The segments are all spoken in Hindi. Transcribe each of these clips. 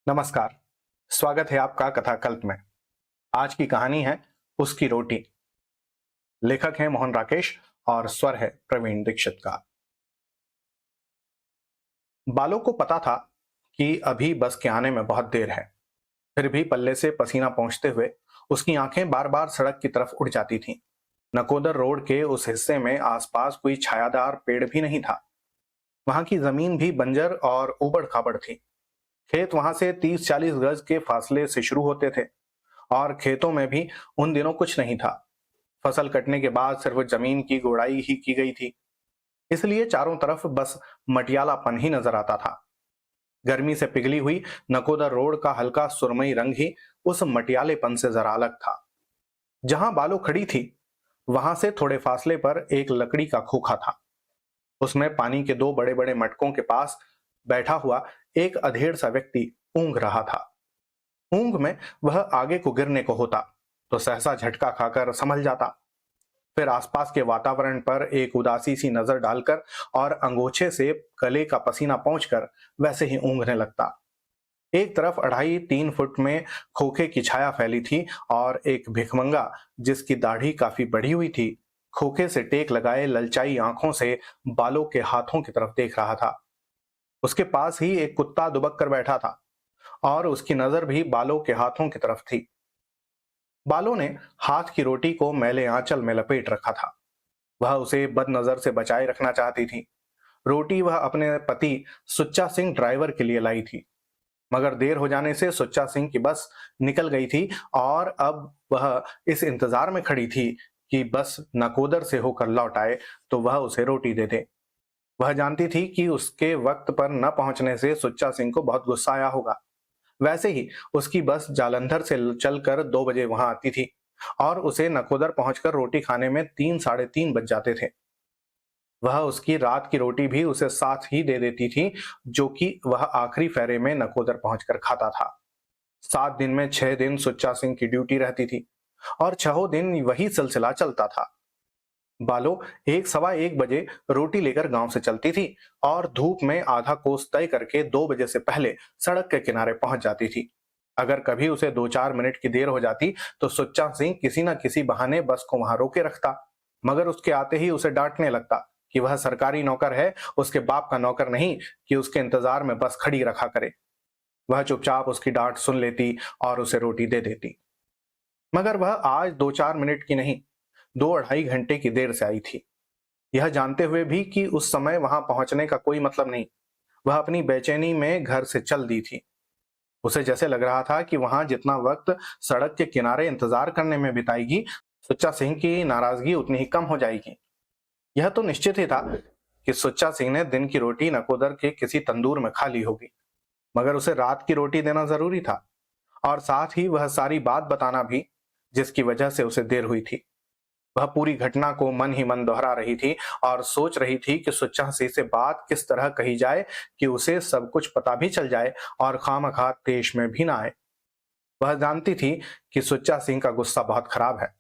नमस्कार। स्वागत है आपका कथा कल्प में। आज की कहानी है उसकी रोटी। लेखक है मोहन राकेश और स्वर है प्रवीण दीक्षित का। बालों को पता था कि अभी बस के आने में बहुत देर है, फिर भी पल्ले से पसीना पहुंचते हुए उसकी आंखें बार बार सड़क की तरफ उड़ जाती थीं। नकोदर रोड के उस हिस्से में आसपास कोई छायादार पेड़ भी नहीं था। वहां की जमीन भी बंजर और ऊबड़ खाबड़ थी। खेत वहां से 30-40 गज के फासले से शुरू होते थे और खेतों में भी उन दिनों कुछ नहीं था। फसल कटने के बाद सिर्फ जमीन की गोड़ाई ही की गई थी, इसलिए चारों तरफ बस मटियालापन ही नजर आता था। गर्मी से पिघली हुई नकोदर रोड का हल्का सुरमई रंग ही उस मटियालेपन से जरा अलग था। जहां बालो खड़ी थी वहां से थोड़े फासले पर एक लकड़ी का खोखा था। उसमें पानी के दो बड़े बड़े मटकों के पास बैठा हुआ एक अधेड़ सा व्यक्ति ऊँघ रहा था। ऊँघ में वह आगे को गिरने को होता तो सहसा झटका खाकर संभल जाता, फिर आसपास के वातावरण पर एक उदासी सी नजर डालकर और अंगोछे से गले का पसीना पोंछकर वैसे ही ऊँघने लगता। एक तरफ 2.5-3 फुट में खोखे की छाया फैली थी और एक भिखमंगा जिसकी दाढ़ी काफी बढ़ी हुई थी, खोखे से टेक लगाए ललचाई आंखों से बालों के हाथों की तरफ देख रहा था। उसके पास ही एक कुत्ता दुबक कर बैठा था और उसकी नजर भी बालों के हाथों की तरफ थी। बालों ने हाथ की रोटी को मैले आंचल में लपेट रखा था। वह उसे बदनजर से बचाए रखना चाहती थी। रोटी वह अपने पति सुच्चा सिंह ड्राइवर के लिए लाई थी, मगर देर हो जाने से सुच्चा सिंह की बस निकल गई थी और अब वह इस इंतजार में खड़ी थी कि बस नकोदर से होकर लौट आए तो वह उसे रोटी दे दे। वह जानती थी कि उसके वक्त पर न पहुंचने से सुच्चा सिंह को बहुत गुस्सा आया होगा। वैसे ही उसकी बस जालंधर से चलकर 2 बजे वहां आती थी और उसे नकोदर पहुंचकर रोटी खाने में 3-3:30 बज जाते थे। वह उसकी रात की रोटी भी उसे साथ ही दे देती थी, जो कि वह आखिरी फेरे में नकोदर पहुंचकर खाता था। 7 दिन में 6 दिन सुच्चा सिंह की ड्यूटी रहती थी और 6 दिन वही सिलसिला चलता था। बालो 1-1:15 बजे रोटी लेकर गांव से चलती थी और धूप में आधा कोस तय करके 2 बजे से पहले सड़क के किनारे पहुंच जाती थी। अगर कभी उसे 2-4 मिनट की देर हो जाती तो सुच्चा सिंह किसी न किसी बहाने बस को वहां रोके रखता, मगर उसके आते ही उसे डांटने लगता कि वह सरकारी नौकर है, उसके बाप का नौकर नहीं कि उसके इंतजार में बस खड़ी रखा करे। वह चुपचाप उसकी डांट सुन लेती और उसे रोटी दे देती, मगर वह आज 2-4 मिनट की नहीं, 2-2.5 घंटे की देर से आई थी, यह जानते हुए भी कि उस समय वहां पहुंचने का कोई मतलब नहीं। वह अपनी बेचैनी में घर से चल दी थी। उसे जैसे लग रहा था कि वहां जितना वक्त सड़क के किनारे इंतजार करने में बिताएगी, सुच्चा सिंह की नाराजगी उतनी ही कम हो जाएगी। यह तो निश्चित ही था कि सुच्चा सिंह ने दिन की रोटी नकोदर के किसी तंदूर में खा ली होगी, मगर उसे रात की रोटी देना जरूरी था और साथ ही वह सारी बात बताना भी जिसकी वजह से उसे देर हुई थी। वह पूरी घटना को मन ही मन दोहरा रही थी और सोच रही थी कि सुच्चा सिंह से बात किस तरह कही जाए कि उसे सब कुछ पता भी चल जाए और खामखा तेश में भी ना आए। वह जानती थी कि सुच्चा सिंह का गुस्सा बहुत खराब है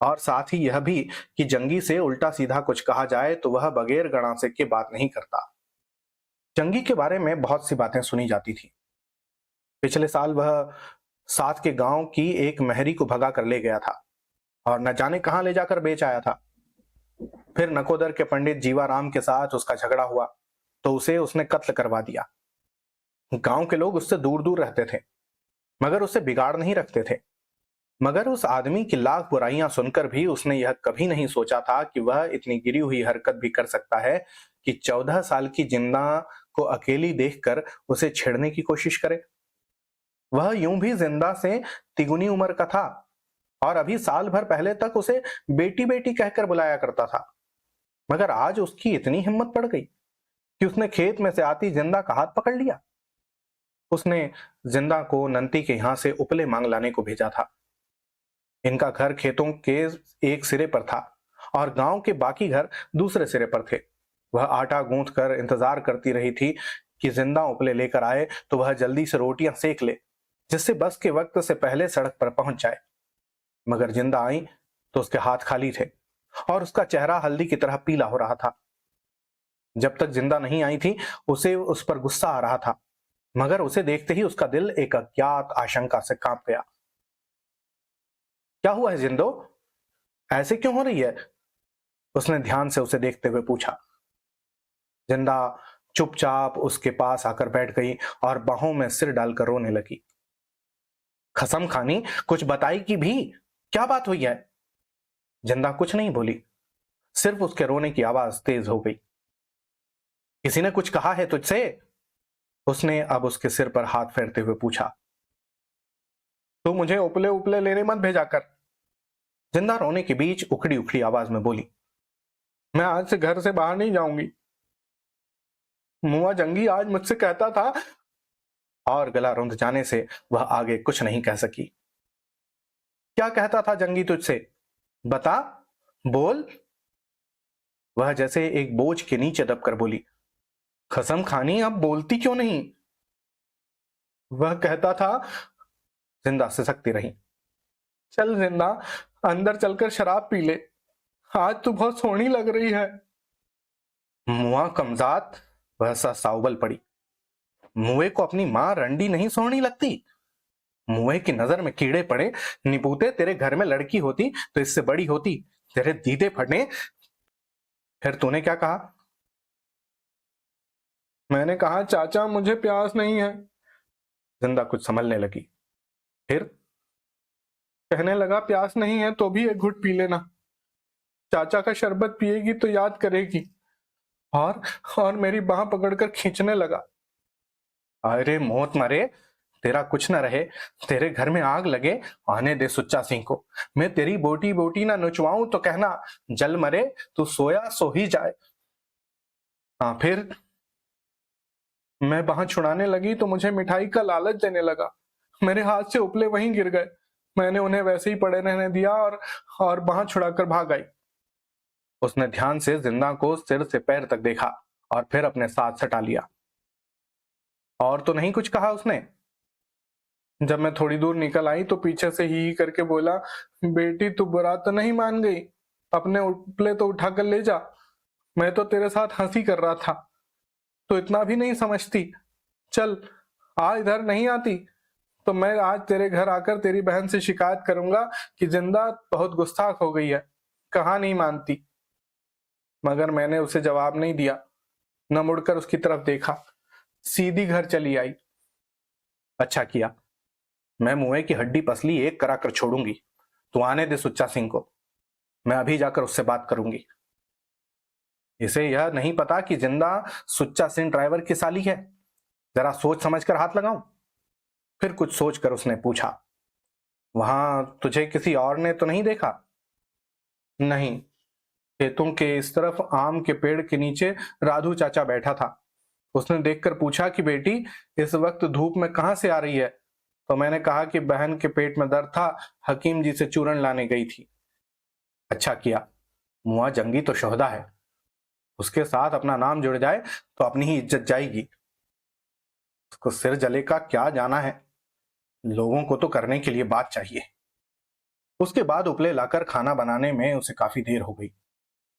और साथ ही यह भी कि जंगी से उल्टा सीधा कुछ कहा जाए तो वह बगैर गणासे के बात नहीं करता। जंगी के बारे में बहुत सी बातें सुनी जाती थी। पिछले साल वह साथ के गांव की एक महरी को भगा कर ले गया था और न जाने कहां ले जाकर बेच आया था। फिर नकोदर के पंडित जीवाराम के साथ उसका झगड़ा हुआ तो उसे उसने कत्ल करवा दिया। गांव के लोग उससे दूर दूर रहते थे, मगर उसे बिगाड़ नहीं रखते थे। मगर उस आदमी की लाख बुराइयां सुनकर भी उसने यह कभी नहीं सोचा था कि वह इतनी गिरी हुई हरकत भी कर सकता है कि 14 साल की जिन्ना को अकेली देखकर उसे छेड़ने की कोशिश करे। वह यूं भी जिंदा से तिगुनी उम्र का था और अभी साल भर पहले तक उसे बेटी बेटी कहकर बुलाया करता था, मगर आज उसकी इतनी हिम्मत पड़ गई कि उसने खेत में से आती जिंदा का हाथ पकड़ लिया। उसने जिंदा को नंती के यहां से उपले मांग लाने को भेजा था। इनका घर खेतों के एक सिरे पर था और गांव के बाकी घर दूसरे सिरे पर थे। वह आटा गूंथ कर इंतजार करती रही थी कि जिंदा उपले लेकर आए तो वह जल्दी से रोटियां सेक ले, जिससे बस के वक्त से पहले सड़क पर पहुंच जाए। मगर जिंदा आई तो उसके हाथ खाली थे और उसका चेहरा हल्दी की तरह पीला हो रहा था। जब तक जिंदा नहीं आई थी उसे उस पर गुस्सा आ रहा था, मगर उसे देखते ही उसका दिल एक अज्ञात आशंका से कांप गया। क्या हुआ है जिंदो? ऐसे क्यों हो रही है? उसने ध्यान से उसे देखते हुए पूछा। जिंदा चुपचाप उसके पास आकर बैठ गई और बाहों में सिर डालकर रोने लगी। कसम खानी, कुछ बताई कि भी? क्या बात हुई है? जिंदा कुछ नहीं बोली, सिर्फ उसके रोने की आवाज तेज हो गई। किसी ने कुछ कहा है तुझसे? उसने अब उसके सिर पर हाथ फेरते हुए पूछा। तू मुझे उपले उपले लेने मत भेजा कर। जिंदा रोने के बीच उखड़ी उखड़ी आवाज में बोली। मैं आज से घर से बाहर नहीं जाऊंगी। मुआ जंगी आज मुझसे कहता था। और गला रुंध जाने से वह आगे कुछ नहीं कह सकी। क्या कहता था जंगी तुझसे? बता, बोल। वह जैसे एक बोझ के नीचे दबकर बोली। कसम खानी, अब बोलती क्यों नहीं? वह कहता था। जिंदा सिसकती रही। चल जिंदा, अंदर चलकर शराब पी ले। आज तू बहुत सोहनी लग रही है। मुआ कमजात, वह सहसा उबल पड़ी। मुए को अपनी मां रंडी नहीं सोहनी लगती? मुए की नजर में कीड़े पड़े। निपूते तेरे घर में लड़की होती तो इससे बड़ी होती। तेरे दीदे फटने। फिर तूने क्या कहा? मैंने कहा चाचा मुझे प्यास नहीं है। जिंदा कुछ संभलने लगी। फिर कहने लगा प्यास नहीं है तो भी एक घुट पी लेना। चाचा का शरबत पिएगी तो याद करेगी। और और मेरी बाह पकड़कर खींचने लगा। अरे मौत मरे, तेरा कुछ न रहे। तेरे घर में आग लगे, आने दे सुच्चा सिंह को। मैं तेरी बोटी बोटी ना नुचवाऊं तो कहना जल मरे, तू सोया सो ही जाए। हाँ फिर? मैं बाह छुड़ाने लगी तो मुझे मिठाई का लालच देने लगा। मेरे हाथ से उपले वहीं गिर गए। मैंने उन्हें वैसे ही पड़े रहने दिया और बाह छुड़ाकर भाग आई। उसने ध्यान से जिंदा को सिर से पैर तक देखा और फिर अपने साथ सटा लिया। और तो नहीं कुछ कहा उसने? जब मैं थोड़ी दूर निकल आई तो पीछे से ही करके बोला, बेटी तू बुरा तो नहीं मान गई? अपने उपले तो उठाकर ले जा। मैं तो तेरे साथ हंसी कर रहा था। तो इतना भी नहीं समझती? चल आ, इधर नहीं आती तो मैं आज तेरे घर आकर तेरी बहन से शिकायत करूंगा कि जिंदा बहुत गुस्ताख हो गई है, कहा नहीं मानती। मगर मैंने उसे जवाब नहीं दिया, न मुड़कर उसकी तरफ देखा, सीधी घर चली आई। अच्छा किया, मैं मुंह की हड्डी पसली एक करा कर छोड़ूंगी। तू आने दे सुच्चा सिंह को, मैं अभी जाकर उससे बात करूंगी। इसे यह नहीं पता कि जिंदा सुच्चा सिंह ड्राइवर की साली है। जरा सोच समझ कर हाथ लगाऊं। फिर कुछ सोचकर उसने पूछा, वहां तुझे किसी और ने तो नहीं देखा? नहीं, खेतों के इस तरफ आम के पेड़ के नीचे राधू चाचा बैठा था। उसने देखकर पूछा कि बेटी इस वक्त धूप में कहां से आ रही है? तो मैंने कहा कि बहन के पेट में दर्द था, हकीम जी से चूरन लाने गई थी। अच्छा किया, मुआ जंगी तो शोहदा है, उसके साथ अपना नाम जुड़ जाए तो अपनी ही इज्जत जाएगी। उसको सिर जले का क्या जाना है, लोगों को तो करने के लिए बात चाहिए। उसके बाद उपले लाकर खाना बनाने में उसे काफी देर हो गई।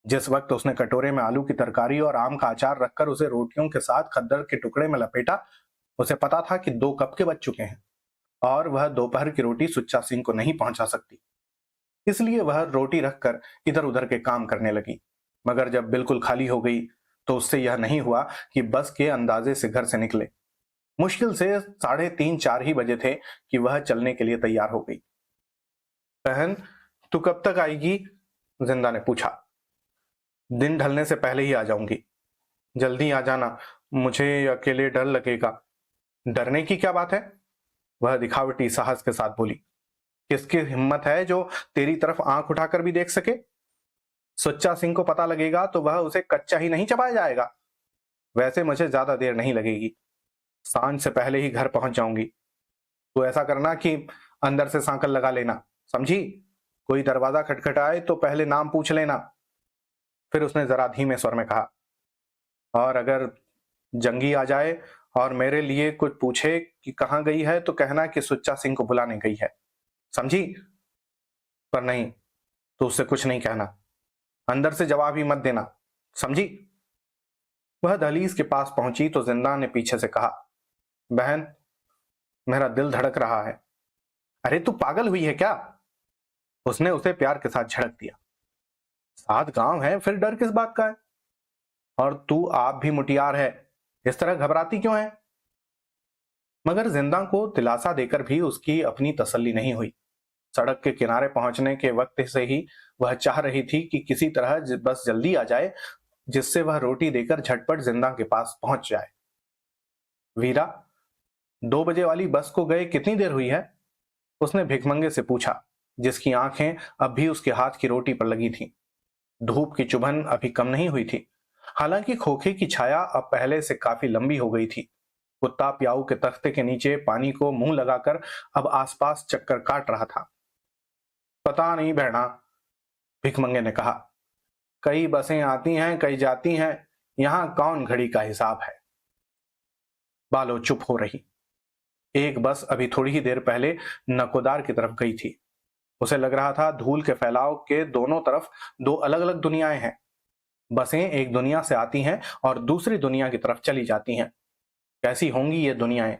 जिस वक्त उसने कटोरे में आलू की तरकारी और आम का अचार रखकर उसे रोटियों के साथ खद्दर के टुकड़े में लपेटा, उसे पता था कि 2 कप के बच चुके हैं और वह दोपहर की रोटी सुच्चा सिंह को नहीं पहुंचा सकती। इसलिए वह रोटी रखकर इधर उधर के काम करने लगी। मगर जब बिल्कुल खाली हो गई तो उससे यह नहीं हुआ कि बस के अंदाजे से घर से निकले। मुश्किल से 3:30-4 ही बजे थे कि वह चलने के लिए तैयार हो गई। बहन, तू कब तक आएगी? जिंदा ने पूछा। दिन ढलने से पहले ही आ जाऊंगी। जल्दी आ जाना, मुझे अकेले डर लगेगा। डरने की क्या बात है? वह दिखावटी साहस के साथ बोली। किसकी हिम्मत है जो तेरी तरफ आंख उठाकर भी देख सके? सुच्चा सिंह को पता लगेगा तो वह उसे कच्चा ही नहीं चबाया जाएगा। वैसे मुझे ज्यादा देर नहीं लगेगी, सांझ से पहले ही घर पहुंच जाऊंगी। तो ऐसा करना कि अंदर से सांकल लगा लेना, समझी? कोई दरवाजा खटखटाए तो पहले नाम पूछ लेना। फिर उसने जरा धीमे स्वर में कहा, और अगर जंगी आ जाए और मेरे लिए कुछ पूछे कि कहाँ गई है तो कहना कि सुच्चा सिंह को बुलाने गई है, समझी? पर नहीं तो उससे कुछ नहीं कहना, अंदर से जवाब ही मत देना, समझी? वह दहलीज के पास पहुंची तो जिंदा ने पीछे से कहा, बहन, मेरा दिल धड़क रहा है। अरे तू पागल हुई है क्या? उसने उसे प्यार के साथ झड़क दिया। सात गांव है, फिर डर किस बात का है? और तू आप भी मुटियार है, इस तरह घबराती क्यों है? मगर जिंदा को दिलासा देकर भी उसकी अपनी तसल्ली नहीं हुई। सड़क के किनारे पहुंचने के वक्त से ही वह चाह रही थी कि किसी तरह बस जल्दी आ जाए, जिससे वह रोटी देकर झटपट जिंदा के पास पहुंच जाए। वीरा, 2 बजे वाली बस को गए कितनी देर हुई है? उसने भिखमंगे से पूछा, जिसकी आंखें अब भी उसके हाथ की रोटी पर लगी थीं। धूप की चुभन अभी कम नहीं हुई थी, हालांकि खोखे की छाया अब पहले से काफी लंबी हो गई थी। कुत्ता प्याऊ के तख्ते के नीचे पानी को मुंह लगाकर अब आसपास चक्कर काट रहा था। पता नहीं बहना, भिखमंगे ने कहा, कई बसें आती हैं, कई जाती हैं, यहां कौन घड़ी का हिसाब है? बालो चुप हो रही। एक बस अभी थोड़ी ही देर पहले नकोदार की तरफ गई थी। उसे लग रहा था धूल के फैलाव के दोनों तरफ दो अलग अलग दुनियाएं हैं। बसें एक दुनिया से आती हैं और दूसरी दुनिया की तरफ चली जाती हैं। कैसी होंगी ये दुनियाएं,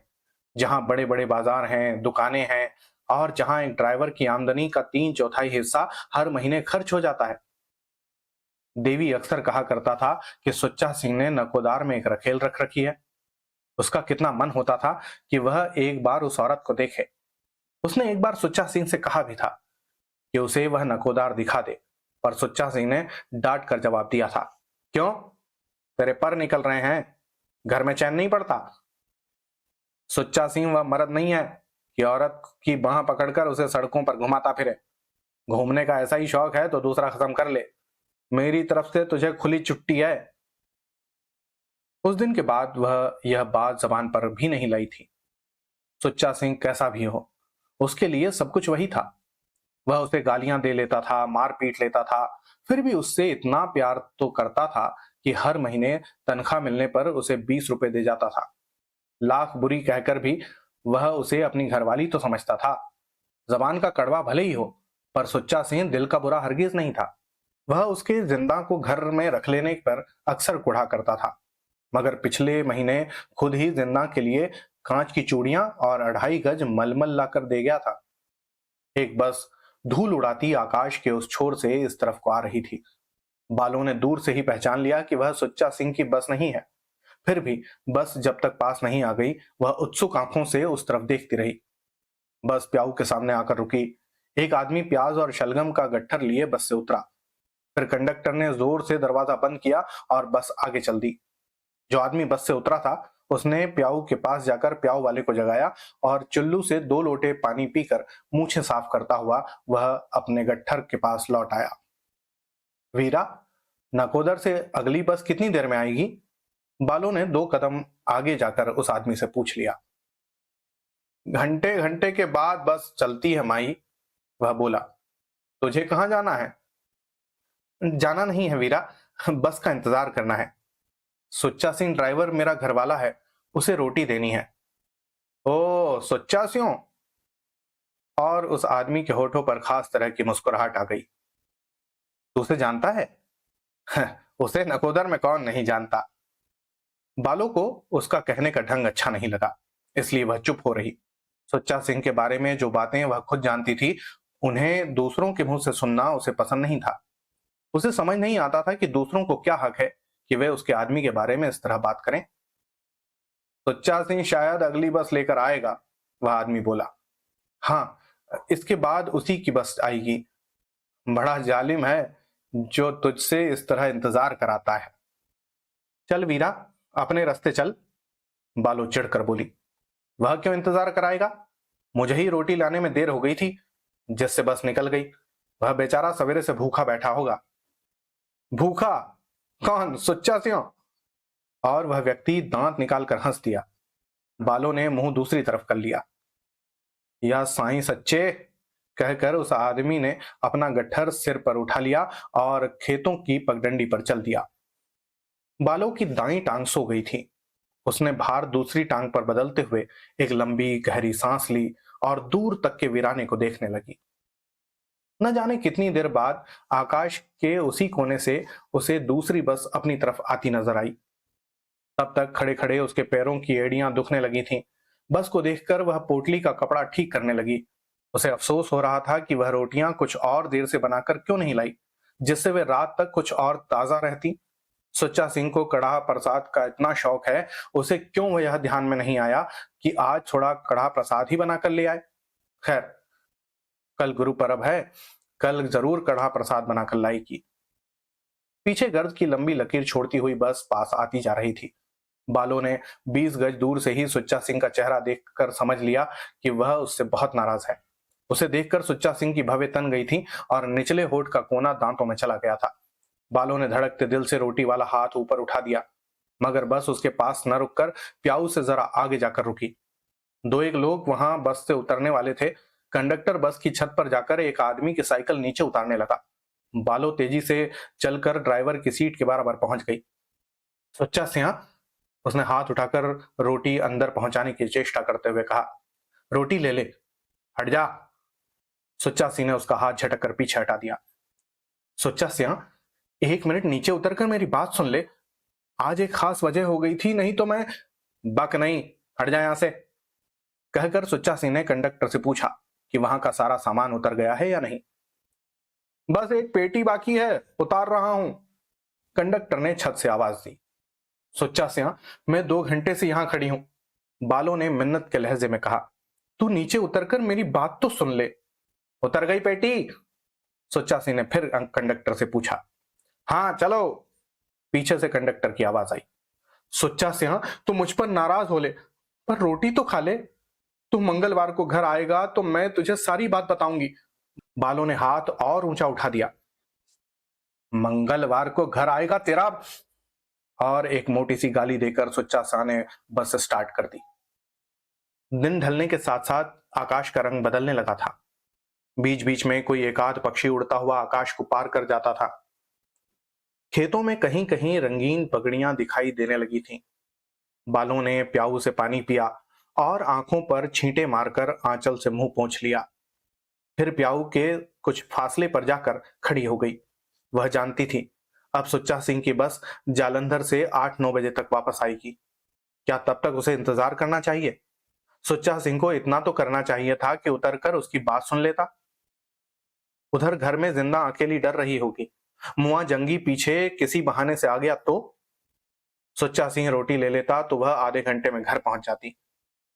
जहां बड़े बड़े बाजार हैं, दुकानें हैं, और जहां एक ड्राइवर की आमदनी का 3/4 हिस्सा हर महीने खर्च हो जाता है। देवी अक्सर कहा करता था कि सुच्चा सिंह ने नकोदार में एक रखेल रख रखी है। उसका कितना मन होता था कि वह एक बार उस औरत को देखे। उसने एक बार सुच्चा सिंह से कहा भी था कि उसे वह नकोदार दिखा दे, पर सुच्चा सिंह ने डांट कर जवाब दिया था, क्यों, तेरे पर निकल रहे हैं, घर में चैन नहीं पड़ता? सुच्चा सिंह वह मर्द नहीं है कि औरत की बाह पकड़कर उसे सड़कों पर घुमाता फिरे। घूमने का ऐसा ही शौक है तो दूसरा खत्म कर ले, मेरी तरफ से तुझे खुली छुट्टी है। उस दिन के बाद वह यह बात जबान पर भी नहीं लाई थी। सुच्चा सिंह कैसा भी हो, उसके लिए सब कुछ वही था। वह उसे गालियां दे लेता था, मार पीट लेता था, फिर भी उससे इतना प्यार तो करता था कि हर महीने तनख्वाह मिलने पर उसे 20 रुपए दे जाता था। लाख बुरी कहकर भी वह उसे अपनी घरवाली तो समझता था। जबान का कड़वा भले ही हो, पर सुच्चा सिंह दिल का बुरा हरगिज नहीं था। वह उसके जिंदा को घर में रख लेने पर अक्सर कुढ़ा करता था, मगर पिछले महीने खुद ही जिंदा के लिए कांच की चूड़ियां और 2.5 गज मलमल लाकर दे गया था। एक बस धूल उड़ाती आकाश के उस छोर से इस तरफ को आ रही थी। बालों ने दूर से ही पहचान लिया कि वह सुच्चा सिंह की बस नहीं है। फिर भी बस जब तक पास नहीं आ गई, वह उत्सुक आंखों से उस तरफ देखती रही। बस प्याऊ के सामने आकर रुकी। एक आदमी प्याज और शलगम का गट्ठर लिए बस से उतरा। फिर कंडक्टर ने जोर से दरवाजा बंद किया और बस आगे चल दी। जो आदमी बस से उतरा था, उसने प्याऊ के पास जाकर प्याऊ वाले को जगाया और चुल्लू से 2 लोटे पानी पीकर मूछें साफ करता हुआ वह अपने गट्ठर के पास लौट आया। वीरा, नकोदर से अगली बस कितनी देर में आएगी? बालों ने 2 कदम आगे जाकर उस आदमी से पूछ लिया। घंटे घंटे के बाद बस चलती है माई, वह बोला। तुझे कहाँ जाना है? जाना नहीं है वीरा, बस का इंतजार करना है। सुच्चा सिंह ड्राइवर मेरा घरवाला है, उसे रोटी देनी है। ओ सुच्चा सिंह? और उस आदमी के होठों पर खास तरह की मुस्कुराहट आ गई। तू उसे जानता है? उसे नकोदर में कौन नहीं जानता। बालों को उसका कहने का ढंग अच्छा नहीं लगा, इसलिए वह चुप हो रही। सुच्चा सिंह के बारे में जो बातें वह खुद जानती थी, उन्हें दूसरों के मुंह से सुनना उसे पसंद नहीं था। उसे समझ नहीं आता था कि दूसरों को क्या हक है कि वे उसके आदमी के बारे में इस तरह बात करें। सुच्चा सिंह शायद अगली बस लेकर आएगा, वह आदमी बोला। हाँ, इसके बाद उसी की बस आएगी। बड़ा जालिम है जो तुझसे इस तरह इंतजार कराता है। चल वीरा, अपने रास्ते चल, बालो चिढ़कर बोली। वह क्यों इंतजार कराएगा? मुझे ही रोटी लाने में देर हो गई थी, जिससे बस निकल गई। वह बेचारा सवेरे से भूखा बैठा होगा। भूखा? कौन, सुच्चा सिंह? और वह व्यक्ति दांत निकालकर हंस दिया। बालों ने मुंह दूसरी तरफ कर लिया। या साईं सच्चे, कहकर उस आदमी ने अपना गट्ठर सिर पर उठा लिया और खेतों की पगडंडी पर चल दिया। बालों की दाईं टांग सो गई थी। उसने भार दूसरी टांग पर बदलते हुए एक लंबी गहरी सांस ली और दूर तक के वीराने को देखने लगी। न जाने कितनी देर बाद आकाश के उसी कोने से उसे दूसरी बस अपनी तरफ आती नजर आई। तब तक खड़े खड़े उसके पैरों की एड़ियां दुखने लगी थीं। बस को देखकर वह पोटली का कपड़ा ठीक करने लगी। उसे अफसोस हो रहा था कि वह रोटियां कुछ और देर से बनाकर क्यों नहीं लाई, जिससे वे रात तक कुछ और ताजा रहती। सुच्चा सिंह को कड़ाह प्रसाद का इतना शौक है, उसे क्यों वह यह ध्यान में नहीं आया कि आज थोड़ा कड़ाह प्रसाद ही बनाकर ले आए। खैर, कल गुरु पर्व है, कल जरूर कड़ाह प्रसाद बनाकर लाएगी। पीछे गर्द की लंबी लकीर छोड़ती हुई बस पास आती जा रही थी। बालों ने 20 गज दूर से ही सुच्चा सिंह का चेहरा देखकर समझ लिया कि वह उससे बहुत नाराज है। उसे देखकर सुच्चा सिंह की भवें तन गई थी और निचले होठ का कोना दांतों में चला गया था। बालों ने धड़कते दिल से रोटी वाला हाथ ऊपर उठा दिया, मगर बस उसके पास न रुककर प्याऊ से जरा आगे जाकर रुकी। दो एक लोग वहां बस से उतरने वाले थे। कंडक्टर बस की छत पर जाकर एक आदमी की साइकिल नीचे उतारने लगा। बालो तेजी से चलकर ड्राइवर की सीट के बराबर पहुंच गई। सुच्चा सिंह, उसने हाथ उठाकर रोटी अंदर पहुंचाने की चेष्टा करते हुए कहा। रोटी ले ले, हट जा। सुच्चा सिंह ने उसका हाथ झटक कर पीछे हटा दिया। सुच्चा सिंह, एक मिनट नीचे उतरकर मेरी बात सुन ले। आज एक खास वजह हो गई थी, नहीं तो मैं। बक नहीं, हट जा यहां से, कहकर सुच्चा सिंह ने कंडक्टर से पूछा कि वहां का सारा सामान उतर गया है या नहीं। बस एक पेटी बाकी है, उतार रहा हूं, कंडक्टर ने छत से आवाज दी। सुच्चा सिंह, मैं 2 घंटे से यहां खड़ी हूं, बालों ने मिन्नत के लहजे में कहा। तू नीचे उतरकर मेरी बात तो सुन ले। उतर गई पेटी? सुच्चा सिंह ने फिर कंडक्टर से पूछा। हाँ चलो, पीछे से कंडक्टर की आवाज आई। सुच्चा सिंह, तू मुझ पर नाराज हो ले, पर रोटी तो खा ले। तू मंगलवार को घर आएगा तो मैं तुझे सारी बात बताऊंगी। बालों ने हाथ और ऊंचा उठा दिया। मंगलवार को घर आएगा तेरा? और एक मोटी सी गाली देकर सुच्चा सिंह ने बस स्टार्ट कर दी। दिन ढलने के साथ साथ आकाश का रंग बदलने लगा था। बीच बीच में कोई एकाध पक्षी उड़ता हुआ आकाश को पार कर जाता था। खेतों में कहीं कहीं रंगीन पगड़ियां दिखाई देने लगी थीं। बालों ने प्याऊ से पानी पिया और आंखों पर छींटे मारकर आंचल से मुंह पोंछ लिया। फिर प्याऊ के कुछ फासले पर जाकर खड़ी हो गई। वह जानती थी अब सुच्चा सिंह की बस जालंधर से 8-9 बजे तक वापस आएगी। क्या तब तक उसे इंतजार करना चाहिए? सुच्चा सिंह को इतना तो करना चाहिए था कि उतरकर उसकी बात सुन लेता। उधर घर में जिंदा अकेली डर रही होगी, मुआ जंगी पीछे किसी बहाने से आ गया तो? सुच्चा सिंह रोटी ले लेता तो वह आधे घंटे में घर पहुंच जाती।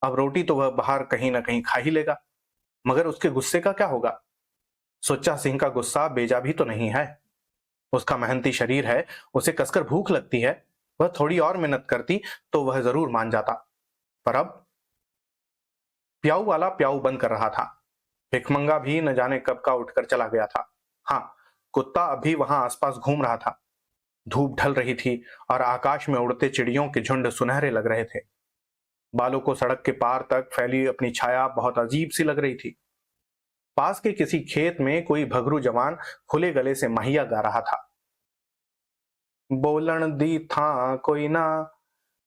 अब रोटी तो वह बाहर कहीं ना कहीं खा ही लेगा, मगर उसके गुस्से का क्या होगा? सुच्चा सिंह का गुस्सा बेजा भी तो नहीं है। उसका मेहनती शरीर है, उसे कसकर भूख लगती है। वह थोड़ी और मेहनत करती तो वह जरूर मान जाता। पर अब प्याऊ वाला प्याऊ बंद कर रहा था। भिखमंगा भी न जाने कब का उठकर चला गया था। हाँ, कुत्ता अभी वहां आसपास घूम रहा था। धूप ढल रही थी और आकाश में उड़ते चिड़ियों के झुंड सुनहरे लग रहे थे। बालों को सड़क के पार तक फैली अपनी छाया बहुत अजीब सी लग रही थी। पास के किसी खेत में कोई भगरू जवान खुले गले से माहिया गा रहा था। बोलन दी था कोई ना,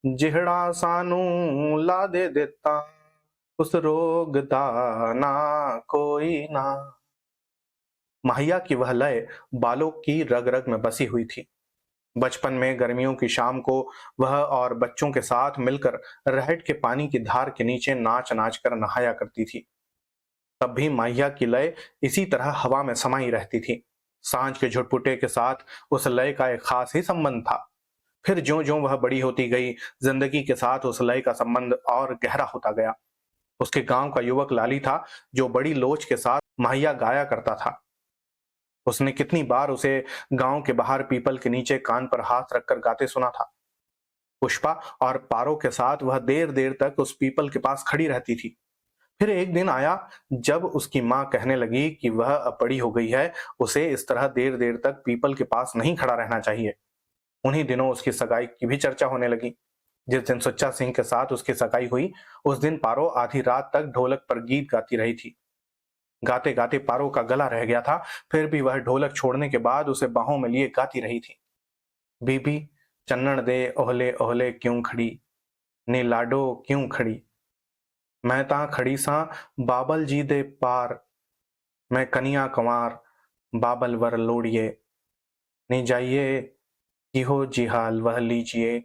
जिहड़ा सानू ला दे देता, उस रोग दा ना कोई ना। माहिया की वह लय बालों की रग रग में बसी हुई थी। बचपन में गर्मियों की शाम को वह और बच्चों के साथ मिलकर रहट के पानी की धार के नीचे नाच नाच कर नहाया करती थी। तब भी माहिया की लय इसी तरह हवा में समाई रहती थी। सांझ के झुटपुटे के साथ उस लय का एक खास ही संबंध था। फिर ज्यों ज्यों वह बड़ी होती गई, जिंदगी के साथ उस लय का संबंध और गहरा होता गया। उसके गांव का युवक लाली था, जो बड़ी लोच के साथ माहिया गाया करता था। उसने कितनी बार उसे गांव के बाहर पीपल के नीचे कान पर हाथ रखकर गाते सुना था। पुष्पा और पारो के साथ वह देर देर तक उस पीपल के पास खड़ी रहती थी। फिर एक दिन आया जब उसकी मां कहने लगी कि वह अब बड़ी हो गई है, उसे इस तरह देर देर तक पीपल के पास नहीं खड़ा रहना चाहिए। उन्हीं दिनों उसकी सगाई की भी चर्चा होने लगी। जिस दिन सुच्चा सिंह के साथ उसकी सगाई हुई, उस दिन पारो आधी रात तक ढोलक पर गीत गाती रही थी। गाते गाते पारो का गला रह गया था, फिर भी वह ढोलक छोड़ने के बाद उसे बाहों में लिए गाती रही थी। बीबी चन्नन दे ओहले ओहले क्यों खड़ी, नी लाडो क्यों खड़ी, मैं ता खड़ी सा बाबल जी दे पार, मैं कनिया कंवार बाबल वर लोड़िए, नी जाइए इहो जी हाल वह लीजिए,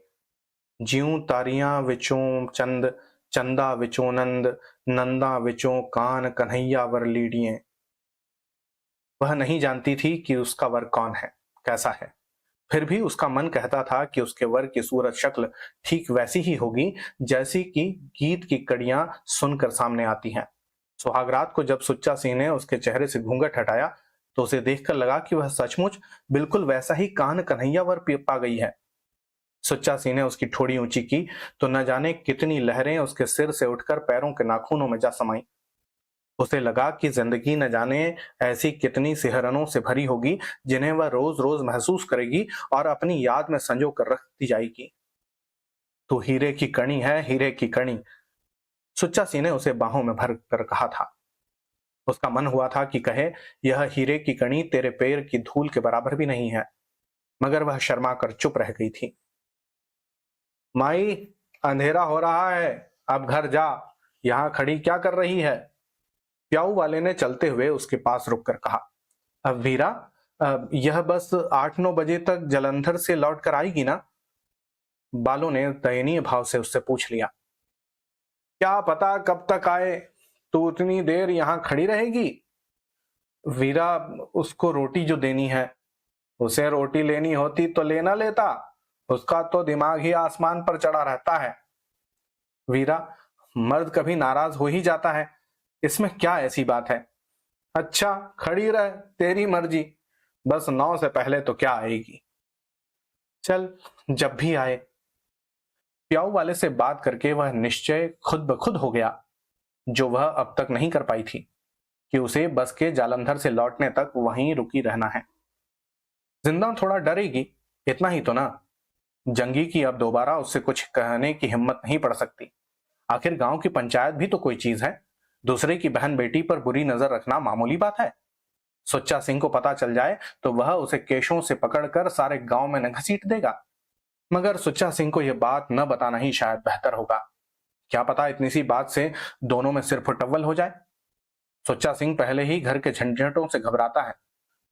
ज्यों तारियां विचों चंद, चंदा विचों नंद, नंदा विचों कान कन्हैया वर लीडिये। वह नहीं जानती थी कि उसका वर कौन है, कैसा है। फिर भी उसका मन कहता था कि उसके वर की सूरत शक्ल ठीक वैसी ही होगी जैसी कि गीत की कड़ियां सुनकर सामने आती हैं। सुहागरात को जब सुच्चा सिंह ने उसके चेहरे से घूंघट हटाया तो उसे देखकर लगा कि वह सचमुच बिल्कुल वैसा ही कान कन्हैया वर पा गई है। सुच्चा सिंह ने उसकी ठोड़ी ऊंची की तो न जाने कितनी लहरें उसके सिर से उठकर पैरों के नाखूनों में जा समाई। उसे लगा कि जिंदगी न जाने ऐसी कितनी सिहरनों से भरी होगी जिन्हें वह रोज रोज महसूस करेगी और अपनी याद में संजो कर रखती जाएगी। तो हीरे की कणी है, हीरे की कणी, सुच्चा सिंह ने उसे बाहों में भर कर कहा था। उसका मन हुआ था कि कहे, यह हीरे की कणी तेरे पैर की धूल के बराबर भी नहीं है, मगर वह शर्मा कर चुप रह गई थी। माई, अंधेरा हो रहा है, अब घर जा, यहां खड़ी क्या कर रही है? प्याऊ वाले ने चलते हुए उसके पास रुककर कहा। अब वीरा, यह बस 8-9 बजे तक जलंधर से लौट कर आएगी ना? बालों ने दयनीय भाव से उससे पूछ लिया। क्या पता कब तक आए, तू उतनी देर यहां खड़ी रहेगी? वीरा, उसको रोटी जो देनी है, उसे रोटी लेनी होती तो लेना लेता, उसका तो दिमाग ही आसमान पर चढ़ा रहता है। वीरा, मर्द कभी नाराज हो ही जाता है, इसमें क्या ऐसी बात है? अच्छा, खड़ी रह, तेरी मर्जी, बस 9 से पहले तो क्या आएगी। चल, जब भी आए। प्याऊ वाले से बात करके वह निश्चय खुद ब खुद हो गया, जो वह अब तक नहीं कर पाई थी, कि उसे बस के जालंधर से लौटने तक वहीं रुकी रहना है। जिंदा थोड़ा डरेगी, इतना ही तो ना। जंगी की अब दोबारा उससे कुछ कहने की हिम्मत नहीं पड़ सकती। आखिर गांव की पंचायत भी तो कोई चीज है, दूसरे की बहन बेटी पर बुरी नजर रखना मामूली बात है। सुच्चा सिंह को पता चल जाए तो वह उसे केशों से पकड़कर सारे गांव में न घसीट देगा। मगर सुच्चा सिंह को यह बात न बताना ही शायद बेहतर होगा। क्या पता इतनी सी बात से दोनों में सिर फुटअव्वल हो जाए। सुच्चा सिंह पहले ही घर के झंझटों से घबराता है,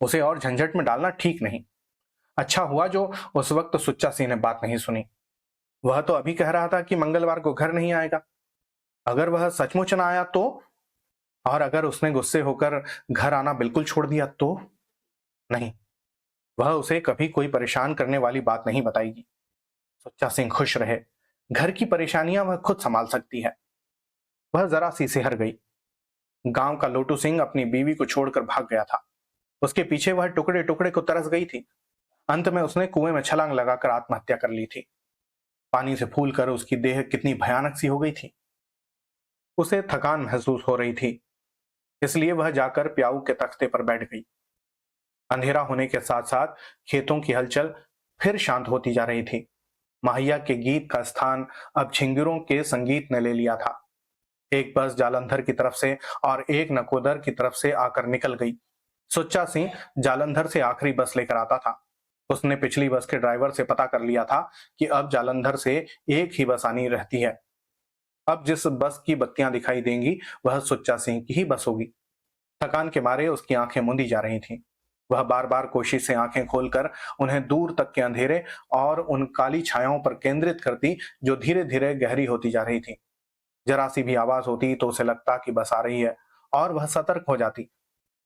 उसे और झंझट में डालना ठीक नहीं। अच्छा हुआ जो उस वक्त सुच्चा सिंह ने बात नहीं सुनी। वह तो अभी कह रहा था कि मंगलवार को घर नहीं आएगा। अगर वह सचमुच न आया तो? और अगर उसने गुस्से होकर घर आना बिल्कुल छोड़ दिया तो? नहीं, वह उसे कभी कोई परेशान करने वाली बात नहीं बताएगी। सुच्चा सिंह खुश रहे, घर की परेशानियां वह खुद संभाल सकती है। वह जरा सी सिहर गई। गांव का लोटू सिंह अपनी बीवी को छोड़कर भाग गया था। उसके पीछे वह टुकड़े टुकड़े को तरस गई थी। अंत में उसने कुएं में छलांग लगाकर आत्महत्या कर ली थी। पानी से फूल कर उसकी देह कितनी भयानक सी हो गई थी। उसे थकान महसूस हो रही थी, इसलिए वह जाकर प्याऊ के तख्ते पर बैठ गई। अंधेरा होने के साथ साथ खेतों की हलचल फिर शांत होती जा रही थी। माहिया के गीत का स्थान अब झिंगुरों के संगीत ने ले लिया था। एक बस जालंधर की तरफ से और एक नकोदर की तरफ से आकर निकल गई। सुच्चा सिंह जालंधर से आखिरी बस लेकर आता था। उसने पिछली बस के ड्राइवर से पता कर लिया था कि अब जालंधर से एक ही बस आनी रहती है। अब जिस बस की बत्तियां दिखाई देंगी वह सुच्चा सिंह की ही बस होगी। थकान के मारे उसकी आंखें मूंदी जा रही थीं। वह बार बार कोशिश से आंखें खोलकर उन्हें दूर तक के अंधेरे और उन काली छायाओं पर केंद्रित करती जो धीरे धीरे गहरी होती जा रही थी। जरा सी भी आवाज होती तो उसे लगता कि बस आ रही है और वह सतर्क हो जाती,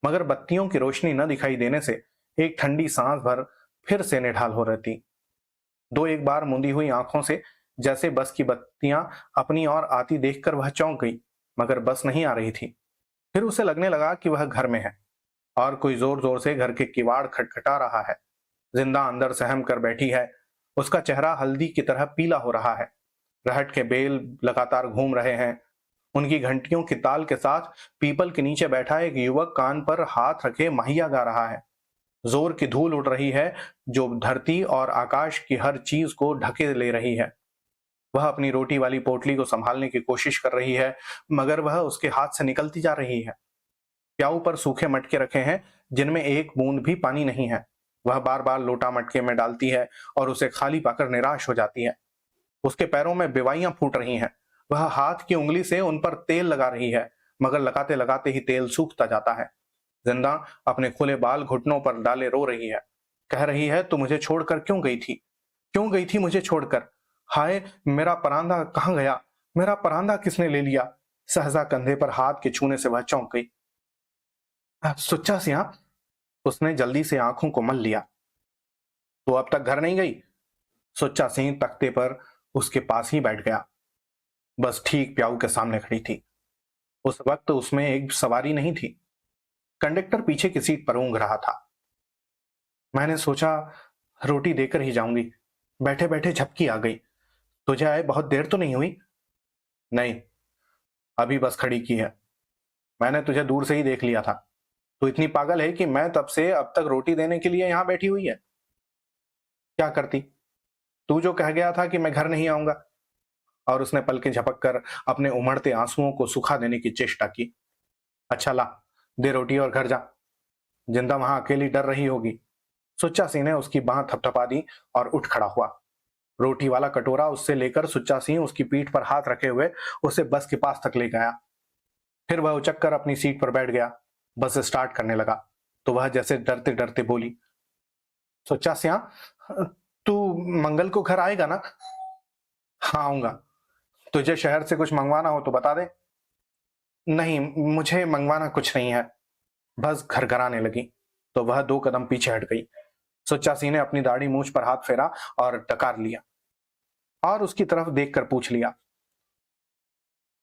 मगर बत्तियों की रोशनी न दिखाई देने से एक ठंडी सांस भर फिर से निढाल हो रहती। दो एक बार मुंदी हुई आंखों से जैसे बस की बत्तियां अपनी ओर आती देखकर वह चौंक गई, मगर बस नहीं आ रही थी। फिर उसे लगने लगा कि वह घर में है और कोई जोर जोर से घर के किवाड़ खटखटा रहा है। जिंदा अंदर सहम कर बैठी है, उसका चेहरा हल्दी की तरह पीला हो रहा है। रहट के बेल लगातार घूम रहे हैं। उनकी घंटियों की ताल के साथ पीपल के नीचे बैठा एक युवक कान पर हाथ रखे माहिया गा रहा है। जोर की धूल उड़ रही है जो धरती और आकाश की हर चीज को ढके ले रही है। वह अपनी रोटी वाली पोटली को संभालने की कोशिश कर रही है, मगर वह उसके हाथ से निकलती जा रही है। प्याऊ पर सूखे मटके रखे हैं जिनमें एक बूंद भी पानी नहीं है। वह बार बार लोटा मटके में डालती है और उसे खाली पाकर निराश हो जाती है। उसके पैरों में बेवाइयां फूट रही हैं। वह हाथ की उंगली से उन पर तेल लगा रही है, मगर लगाते लगाते ही तेल सूखता जाता है। जिंदा अपने खुले बाल घुटनों पर डाले रो रही है। कह रही है, तू मुझे छोड़कर क्यों गई थी? क्यों गई थी मुझे छोड़कर? हाय, मेरा परांदा कहाँ गया? मेरा परांदा किसने ले लिया? सहसा कंधे पर हाथ के छूने से वह चौंक गई। सुच्चा सिंह, उसने जल्दी से आंखों को मल लिया। तो अब तक घर नहीं गई? सुच्चा सिंह तख्ते पर उसके पास ही बैठ गया। बस ठीक प्याऊ के सामने खड़ी थी। उस वक्त उसमें एक सवारी नहीं थी। कंडक्टर पीछे की सीट पर ऊँघ रहा था। मैंने सोचा रोटी देकर ही जाऊंगी, बैठे बैठे झपकी आ गई। तुझे आए बहुत देर तो नहीं हुई? नहीं, अभी बस खड़ी की है। मैंने तुझे दूर से ही देख लिया था। तू इतनी पागल है कि मैं तब से अब तक रोटी देने के लिए यहाँ बैठी हुई है। क्या करती? तू जो कह गया था कि मैं घर नहीं आऊंगा। और उसने पलकें झपक कर अपने उमड़ते आंसुओं को सुखा देने की चेष्टा की। अच्छा ला, दे रोटी और घर जा। जिंदा वहां अकेली डर रही होगी। सुच्चा सिंह ने उसकी बांह थपथपा दी और उठ खड़ा हुआ। रोटी वाला कटोरा उससे लेकर सुच्चा सिंह उसकी पीठ पर हाथ रखे हुए उसे बस के पास तक ले गया। फिर वह उचक कर अपनी सीट पर बैठ गया। बस स्टार्ट करने लगा तो वह जैसे डरते डरते बोली, सुच्चा सिंह, तू मंगल को घर आएगा ना? हाँ, आऊंगा। तुझे शहर से कुछ मंगवाना हो तो बता दे। नहीं, मुझे मंगवाना कुछ नहीं है। बस घर घर आने लगी तो वह 2 कदम पीछे हट गई। सुच्चा सिंह ने अपनी दाढ़ी मूछ पर हाथ फेरा और डकार लिया और उसकी तरफ देखकर पूछ लिया,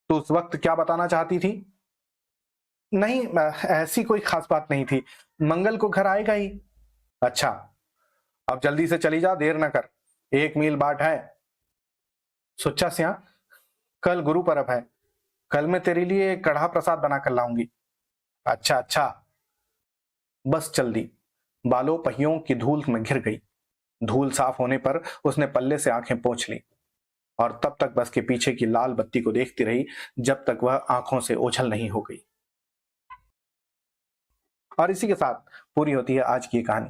तो उस वक्त क्या बताना चाहती थी? नहीं, ऐसी कोई खास बात नहीं थी। मंगल को घर आएगा ही। अच्छा, अब जल्दी से चली जा, देर न कर। 1 मील बाट है। सुच्चा सिंह, कल गुरु पर्व है। कल मैं तेरे लिए कढ़ा प्रसाद बना कर लाऊंगी। अच्छा अच्छा। बस चल दी। बालों पहियों की धूल में घिर गई। धूल साफ होने पर उसने पल्ले से आंखें पोंछ ली और तब तक बस के पीछे की लाल बत्ती को देखती रही जब तक वह आंखों से ओझल नहीं हो गई। और इसी के साथ पूरी होती है आज की कहानी।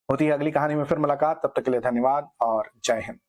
होती है अगली कहानी में फिर मुलाकात। तब तक के लिए धन्यवाद और जय हिंद।